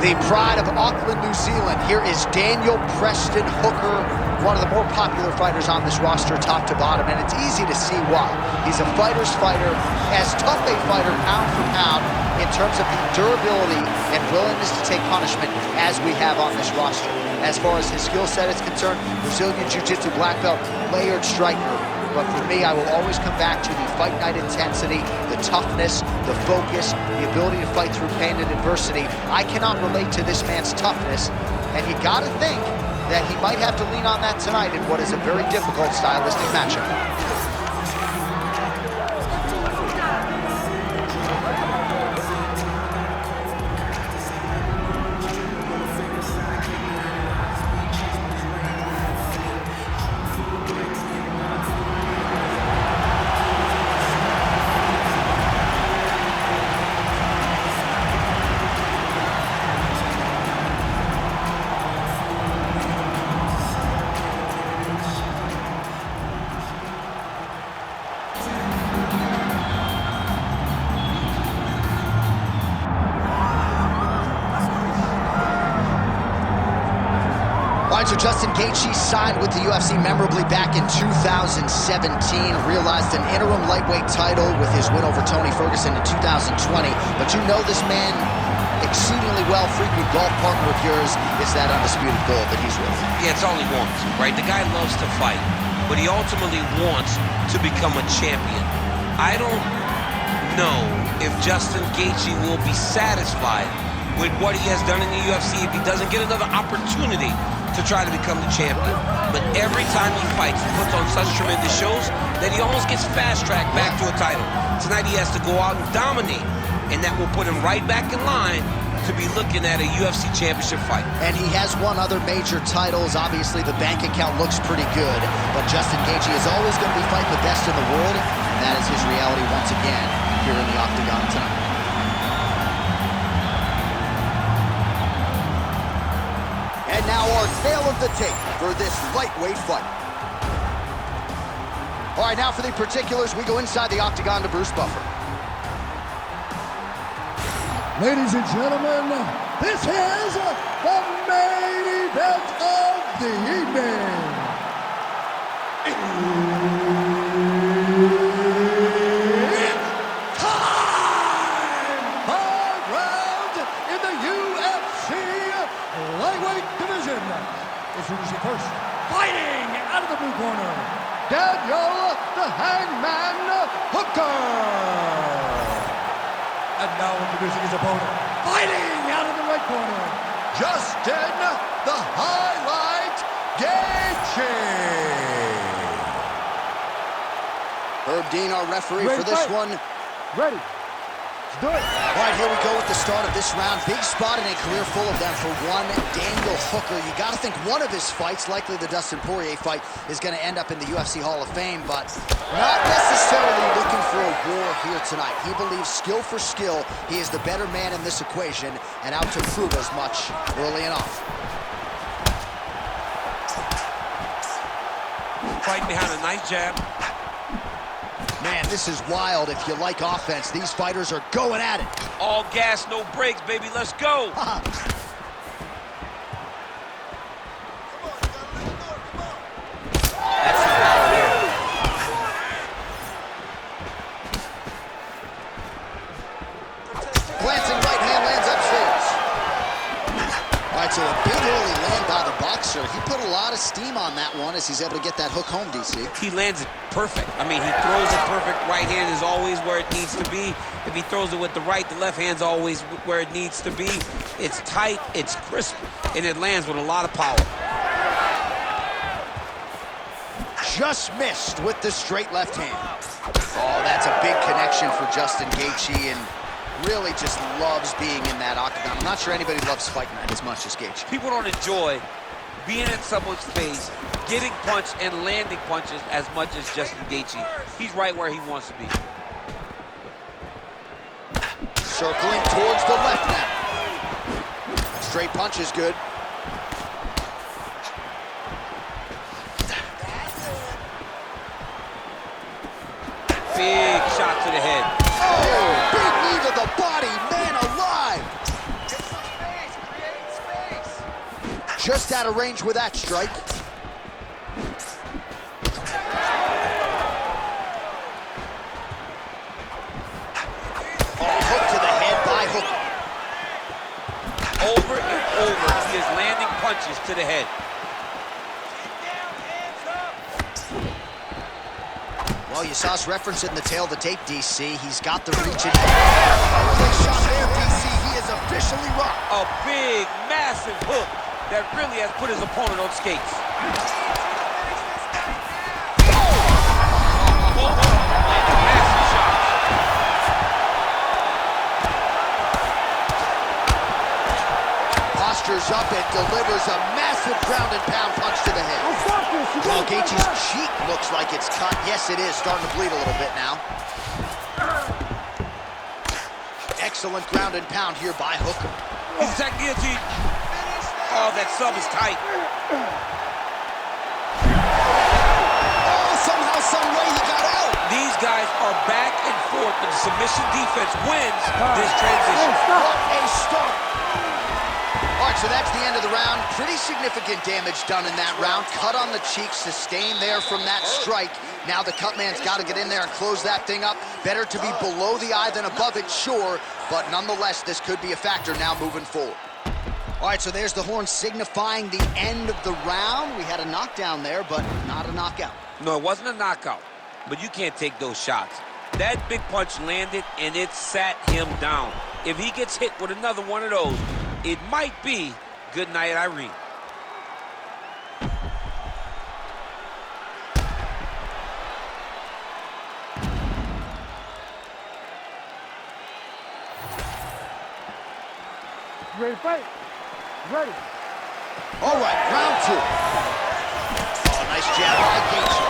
The pride of Auckland, New Zealand. Here is Daniel Preston Hooker, one of the more popular fighters on this roster, top to bottom, and it's easy to see why. He's a fighter's fighter, as tough a fighter pound for pound in terms of the durability and willingness to take punishment as we have on this roster. As far as his skill set is concerned, Brazilian Jiu-Jitsu black belt, layered striker. But for me, I will always come back to the fight night intensity, the toughness, the focus, the ability to fight through pain and adversity. I cannot relate to this man's toughness, and you gotta think that he might have to lean on that tonight in what is a very difficult stylistic matchup. So Justin Gaethje signed with the UFC memorably back in 2017, realized an interim lightweight title with his win over Tony Ferguson in 2020. But you know this man exceedingly well, frequent golf partner of yours, is that undisputed gold that he's with. Yeah, it's all he wants, right? The guy loves to fight, but he ultimately wants to become a champion. I don't know if Justin Gaethje will be satisfied with what he has done in the UFC if he doesn't get another opportunity to try to become the champion. But every time he fights, he puts on such tremendous shows that he almost gets fast-tracked back to a title. Tonight he has to go out and dominate, and that will put him right back in line to be looking at a UFC championship fight. And he has won other major titles. Obviously, the bank account looks pretty good, but Justin Gaethje is always going to be fighting the best in the world, and that is his reality once again here in the octagon tonight. And now our tale of the tape for this lightweight fight. All right, now for the particulars, we go inside the octagon to Bruce Buffer. Ladies and gentlemen, this is the main event of the evening. It's time! 5 rounds in the UFC lightweight division. Introducing first, fighting out of the blue corner, Daniel the Hangman Hooker. And now introducing his opponent, fighting out of the right corner, Justin the Highlight Gaethje. Herb Dean, our referee for this one. Ready. Let's do it. All right, here we go with the start of this round. Big spot in a career full of them for one Daniel Hooker. You got to think one of his fights, likely the Dustin Poirier fight, is going to end up in the UFC Hall of Fame, but not necessarily looking for a war here tonight. He believes skill for skill, he is the better man in this equation, and out to prove as much early enough. Fighting behind a nice jab. Man, this is wild. If you like offense, these fighters are going at it. All gas, no brakes, baby. Let's go. That's the power there. Glancing right hand lands upstairs. All right, so a big early land by the boxer. He put a lot of steam on that one as he's able to get that hook home, DC. He lands it perfect. I mean, he throws it perfect. Right hand is always where it needs to be. If he throws it with the right, the left hand's always where it needs to be. It's tight, it's crisp, and it lands with a lot of power. Just missed with the straight left hand. Oh, that's a big connection for Justin Gaethje, and really just loves being in that octagon. I'm not sure anybody loves fight night as much as Gaethje. People don't enjoy being in someone's face, getting punched and landing punches as much as Justin Gaethje. He's right where he wants to be. Circling towards the left now. Straight punch is good. Big shot to the head. Oh, big knee to the body, man alive. just out of range with that strike. Oh, hook to the head by Hooker. Over and over, he is landing punches to the head. Well, you saw us referencing the tail of the tape, DC. He's got the reach in. Quick shot there, DC. He is officially rocked. A big, massive hook that really has put his opponent on skates. Postures up and delivers a massive ground and pound punch to the head. Well, Gaethje's cheek looks like it's cut. Yes, it is. Starting to bleed a little bit now. Excellent ground and pound here by Hooker. He's that guillotine. Oh, that sub is tight. Oh, somehow, some way he got out. These guys are back and forth, but the submission defense wins this transition. What a start. All right, so that's the end of the round. Pretty significant damage done in that round. Cut on the cheek, sustained there from that strike. Now the cut man's got to get in there and close that thing up. Better to be below the eye than above it, sure, but nonetheless, this could be a factor now moving forward. All right, so there's the horn signifying the end of the round. We had a knockdown there, but not a knockout. No, it wasn't a knockout, but you can't take those shots. That big punch landed, and it sat him down. If he gets hit with another one of those, it might be good night, Irene. Ready to fight? Ready. All right, round two. Oh, nice jab by Gaethje.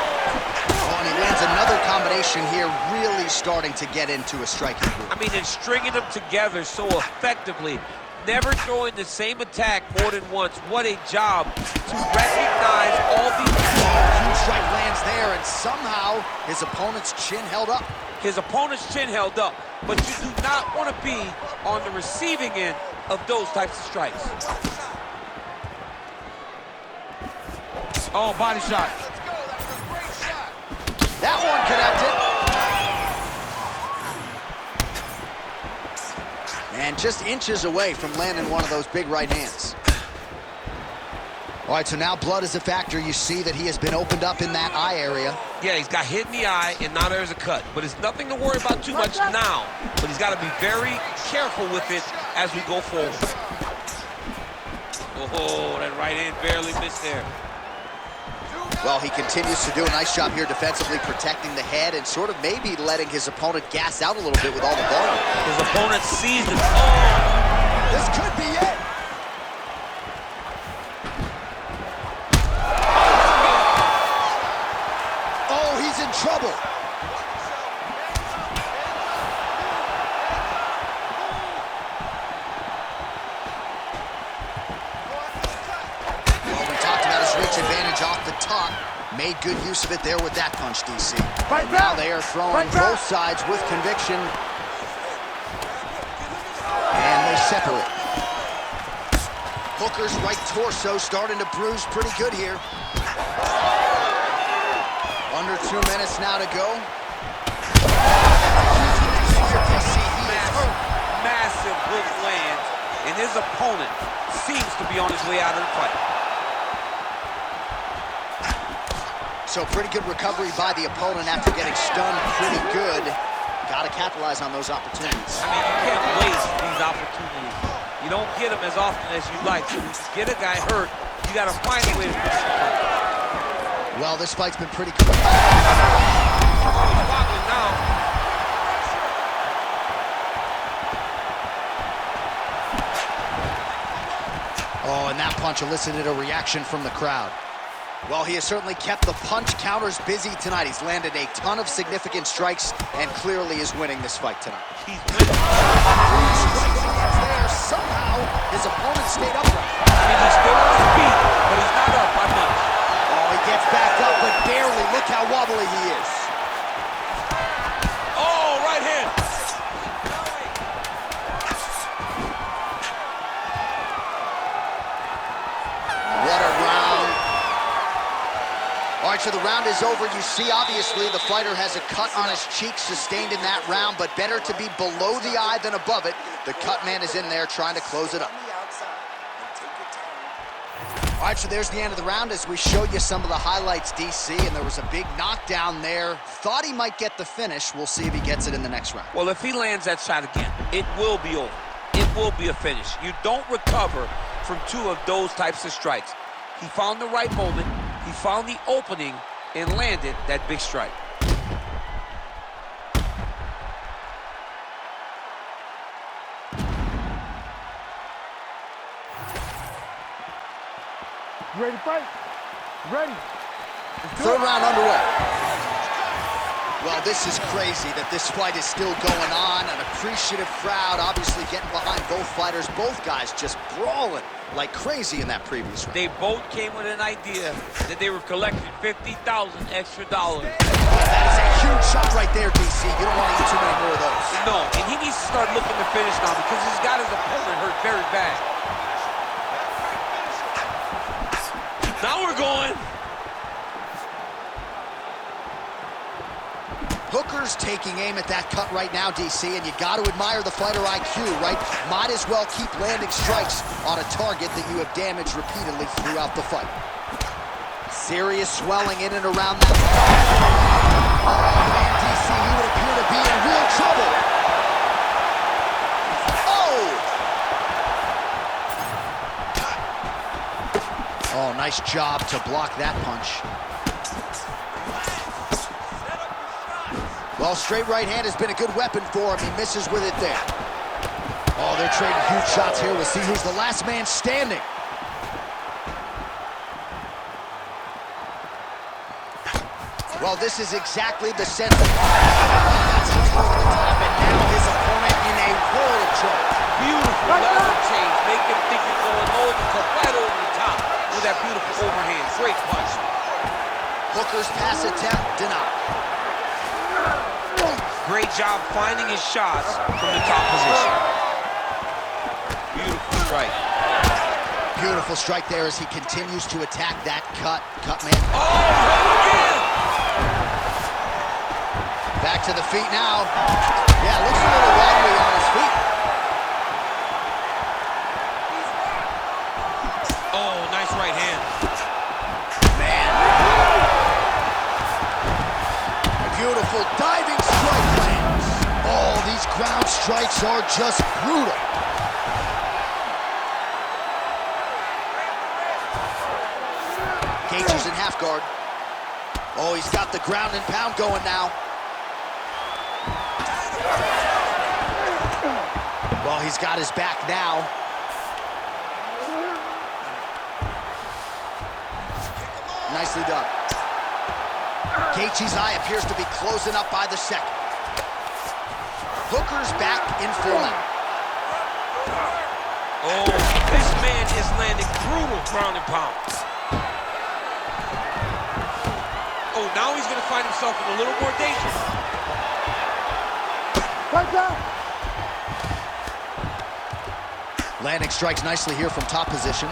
Oh, and he lands another combination here, really starting to get into a striking group. I mean, and stringing them together so effectively, never throwing the same attack more than once. What a job to recognize all these. Huge strike lands there, and somehow his opponent's chin held up. His opponent's chin held up, but you do not want to be on the receiving end of those types of strikes. Oh, body shot. Let's go. That's a great shot. That one connected. And just inches away from landing one of those big right hands. All right, so now blood is a factor. You see that he has been opened up in that eye area. Yeah, he's got hit in the eye, and now there's a cut. But it's nothing to worry about too much now. But he's got to be very careful with it as we go forward. Oh, that right hand barely missed there. Well, he continues to do a nice job here defensively, protecting the head and sort of maybe letting his opponent gas out a little bit with all the volume. His opponent sees it. Oh! This could be it. Oh, he's in trouble. Well, we talked about his reach advantage off the top. Made good use of it there with that punch, DC. And now they are throwing both sides with conviction. And they separate. Hooker's right torso starting to bruise pretty good here. Under 2 minutes now to go. Massive hook lands, and his opponent seems to be on his way out of the fight. So pretty good recovery by the opponent after getting stunned pretty good. Got to capitalize on those opportunities. I mean, you can't waste these opportunities. You don't get them as often as you like. So when you get a guy hurt, you got to find a way to finish the fight. Well, this fight's been pretty cool. He's wobbling now. Oh, and that punch elicited a reaction from the crowd. Well, he has certainly kept the punch counters busy tonight. He's landed a ton of significant strikes and clearly is winning this fight tonight. He's winning. There, somehow, his opponent stayed upright. I mean, he's still on his feet, but he's not up by much. Oh, he gets back up, but barely. Look how wobbly he is. Oh, right hand. All right, so the round is over. You see, obviously, the fighter has a cut on his cheek sustained in that round, but better to be below the eye than above it. The cut man is in there trying to close it up. All right, so there's the end of the round as we show you some of the highlights, DC, and there was a big knockdown there. Thought he might get the finish. We'll see if he gets it in the next round. Well, if he lands that shot again, it will be over. It will be a finish. You don't recover from two of those types of strikes. He found the right moment, he found the opening, and landed that big strike. You ready to fight? Ready. Third round underway. Well, this is crazy that this fight is still going on. An appreciative crowd obviously getting behind both fighters. Both guys just brawling like crazy in that previous round. They both came with an idea that they were collecting $50,000 extra dollars. That is a huge shot right there, DC. You don't want to eat too many more of those. No, and he needs to start looking to finish now because he's got his opponent hurt very bad. Now we're going. Hooker's taking aim at that cut right now, DC, and you got to admire the fighter IQ, right? Might as well keep landing strikes on a target that you have damaged repeatedly throughout the fight. Serious swelling in and around that. Oh, man, DC, he would appear to be in real trouble. Oh! Oh, nice job to block that punch. Well, straight right hand has been a good weapon for him. He misses with it there. Oh, they're trading huge shots here. We'll see who's the last man standing. Well, this is exactly the sense of... That's how he's going to the top, and now his opponent in a world of trouble. Beautiful level change. Make him think he's going low and come right over the top with that beautiful overhand. Great punch. Hooker's pass attempt denied. Great job finding his shots from the top position. Beautiful strike. Beautiful strike there as he continues to attack that cut man. Oh, again! Back to the feet now. Yeah, looks a little wobbly on his feet. Oh, nice right hand. Man. A beautiful diving strike lands. Oh, these ground strikes are just brutal. Gaethje's in half guard. Oh, he's got the ground and pound going now. Well, he's got his back now. Nicely done. Gaethje's eye appears to be closing up by the second. Hooker's back in full now. Oh, this man is landing brutal ground and pound. Oh, now he's going to find himself in a little more danger. Right down. Landing strikes nicely here from top position.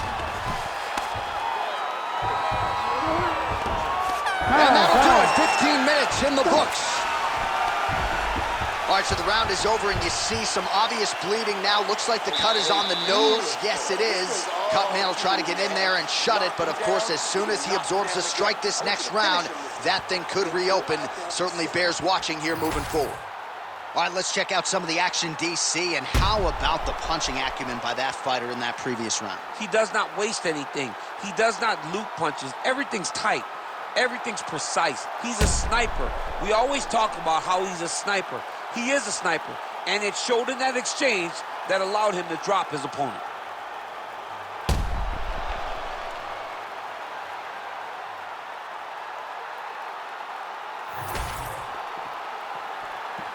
And that'll do it. 15 minutes in the books. All right, so the round is over, and you see some obvious bleeding now. Looks like the cut is on the nose. Yes, it is. Cut man will try to get in there and shut it, but of course, as soon as he absorbs a strike this next round, that thing could reopen. Certainly bears watching here moving forward. All right, let's check out some of the action, DC, and how about the punching acumen by that fighter in that previous round? He does not waste anything. He does not loop punches. Everything's tight. Everything's precise. He's a sniper. We always talk about how he's a sniper. He is a sniper, and it showed in that exchange that allowed him to drop his opponent.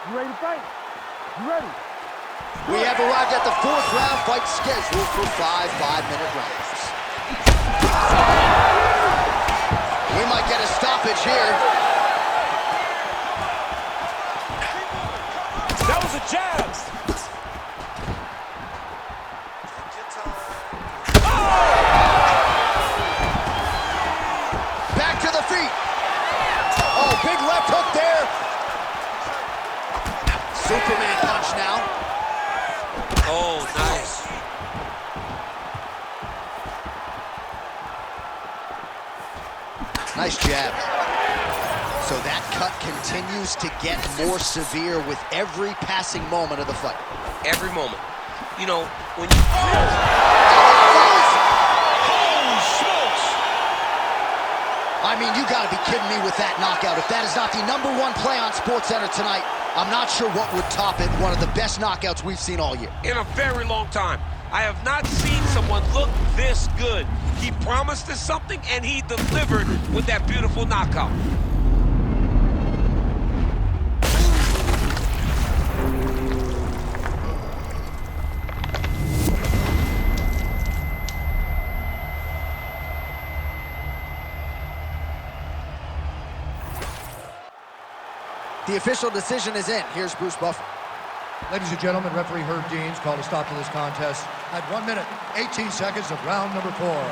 You ready to fight? You ready? We have arrived at the fourth round fight scheduled for 5 5-minute rounds. We might get a stoppage here. That was a jab. Back to the feet. big left hook there. Superman punch now. Oh, nice. Nice jab. So that cut continues to get more severe with every passing moment of the fight. Every moment. You know, when you... Holy smokes! I mean, you gotta be kidding me with that knockout. If that is not the #1 play on SportsCenter tonight, I'm not sure what would top it. One of the best knockouts we've seen all year. In a very long time. I have not seen someone look this good. He promised us something, and he delivered with that beautiful knockout. The official decision is in. Here's Bruce Buffer. Ladies and gentlemen, referee Herb Deans called a stop to this contest at 1 minute, 18 seconds of round number 4.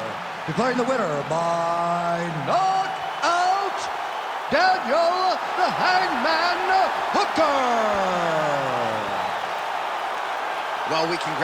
Declaring the winner by knockout, Daniel the Hangman Hooker. Well, we can